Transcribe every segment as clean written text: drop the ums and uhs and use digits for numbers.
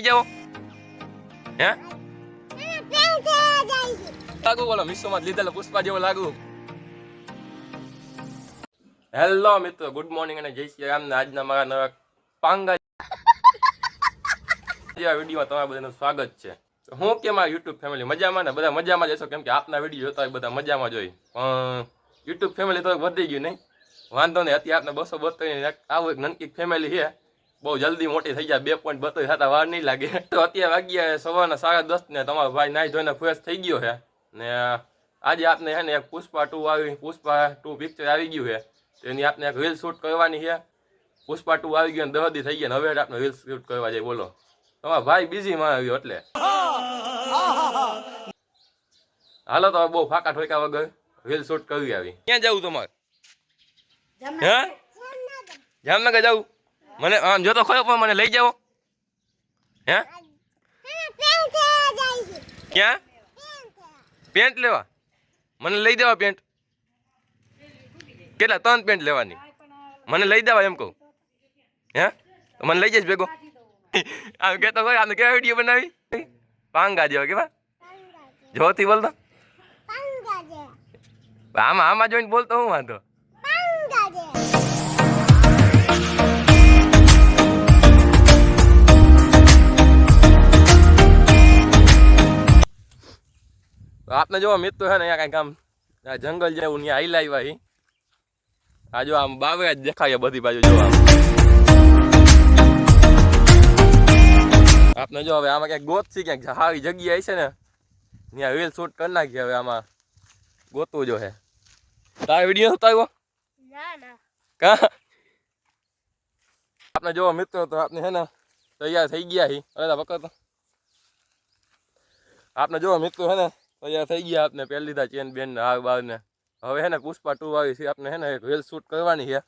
જાઓ હે લાગુ બોલો મિસોમાં લીધેલા પુષ્પા જેવો લાગુ. હેલો મિત્રો, ગુડ મોર્નિંગ અને જય શ્રી રામ. આજના મારા નવા પાંગા વિડીયોમાં તમારું બધાનું સ્વાગત છે. હું કે મારા યુટ્યુબ ફેમિલી મજામાં ને બધા મજામાં જશો, કેમ કે આપના વિડીયો જોતા હોય બધા મજામાં જોઈ. પણ યુટ્યુબ ફેમિલી તો વધી ગયું નહીં, વાંધો નહીં. અત્યારે આપણે 272 આવું એક નનકી ફેમિલી છે, બહુ જલ્દી મોટી થઈ જાય. 2.32 થતા વાર નહીં લાગે. તો અત્યારે વાગ્યા સવારના 10:30 ને તમારો ભાઈ નાઈ ધોઈને ફ્રેશ થઈ ગયો છે ને આજે આપણે છે ને એક પુષ્પા 2 પિક્ચર આવી ગયું છે, તો એની આપણે એક રીલ શૂટ કરવાની છે. પુષ્પા 2 આવી ગયું અને 10 દી થઈ ગયા ને હવે આપણે રીલ શૂટ કરવા જઈએ. બોલો, તમારા ભાઈ બિઝીમાં આવ્યો એટલે હાલો તો બહુ ફાકા ઠોકા વગર રીલ શૂટ કરવી આવી. ક્યાં જવું તમારે? હે જામનગર જવું? મને આમ જોતો ખરો પણ મને લઈ જાઓ. હે ક્યાં? પેન્ટ લેવા? મને લઈ દેવા પેન્ટ. કેટલા? 3 પેન્ટ લેવાની? મને લઈ દેવા એમ કહું. હે મને લઈ જઈશ ભેગો? આમ કહેતો હોય આમને કેવા વિડીયો બનાવી? પાંગા જેવા કેવા? જોરથી બોલતો. આમાં જોઈને બોલતો હું વાંધો? આપને જો મિત્રો છે ને અહીંયા કાંઈક આમ જંગલ જેવું ત્યાં આઈલા આવ્યા. આ જો આમ બાવરા જ દેખાય બધી બાજુ. જો આપને જો હવે આમાં ક્યાંક ગોતથી ક્યાંક સારી જગ્યા છે ને ત્યાં રીલ શૂટ કરી નાખીએ. હવે આમાં ગોતવું જો હે. તારો વિડીયો નતો આવ્યો? કા આપને જો મિત્રો તો આપને છે ને તૈયાર થઈ ગયા હી. અરે પકડતો. આપને જો મિત્રો છે ને તૈયાર થઈ ગયા. આપને પહેરી લીધા ચેન બેન ને હાર બાર ને. હવે છે ને પુષ્પા 2 આવી છે, આપણે છે ને એક રીલ શૂટ કરવાની છે.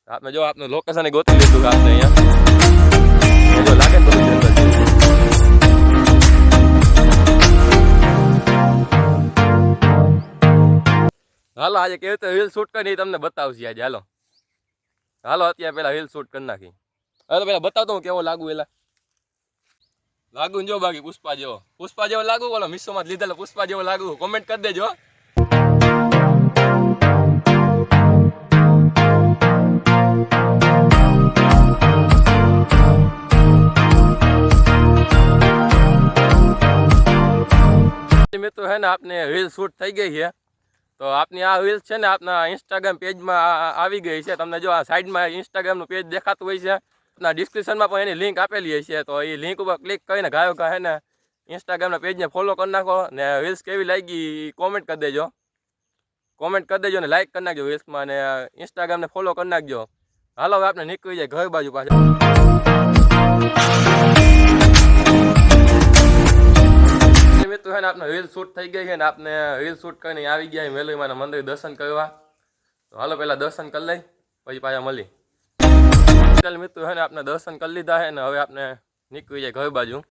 આપણે જો આપનું લોકેશન ગોતી લીધું આપણે અહીંયા. જો લાગે તો હાલો આજે કેવી રીતે રીલ શૂટ કરી તમને બતાવશે આજે. હાલો હાલો અત્યારે પેલા રીલ શૂટ કરી નાખી. હવે તો પેલા બતાવતો હું કેવો લાગુ. એલા લાગુ ને જો બાકી પુષ્પા જેવો લાગુ. બોલો મિસોમાં લીધેલા પુષ્પા જેવો લાગુ? કોમેન્ટ કરી દેજો. મિત્રો છે ને આપને રીલ શૂટ થઈ ગઈ છે, તો આપની આ રીલ છે ને આપના ઇન્સ્ટાગ્રામ પેજમાં આવી ગઈ છે. તમને જો આ સાઈડમાં ઇન્સ્ટાગ્રામનું પેજ દેખાતું હોય છે, આપના ડિસ્ક્રિપ્શનમાં પણ એની લિંક આપેલી છે. તો એ લિંક ઉપર ક્લિક કરીને ગાયો કહે ને ઇન્સ્ટાગ્રામના પેજને ફોલો કરી નાખો ને રીલ્સ કેવી લાગી કોમેન્ટ કરી દેજો. ને લાઈક કરી નાખજો રીલ્સમાં ને ઇન્સ્ટાગ્રામને ફોલો કરી નાખજો. હાલો હવે આપણે નીકળી જાય ઘર બાજુ પાછા. મિત્રો છે ને આપણે રીલ શૂટ થઈ ગઈ છે ને આપણે રીલ શૂટ કરીને આવી ગયા મેલુમાના મંદિર દર્શન કરવા. તો હાલો પહેલાં દર્શન કરી લઈ પછી પાછા મળી. ચાલ મિત્રો છે ને આપણે દર્શન કરી લીધા છે ને હવે આપણે નીકળી જાય ઘર બાજુ.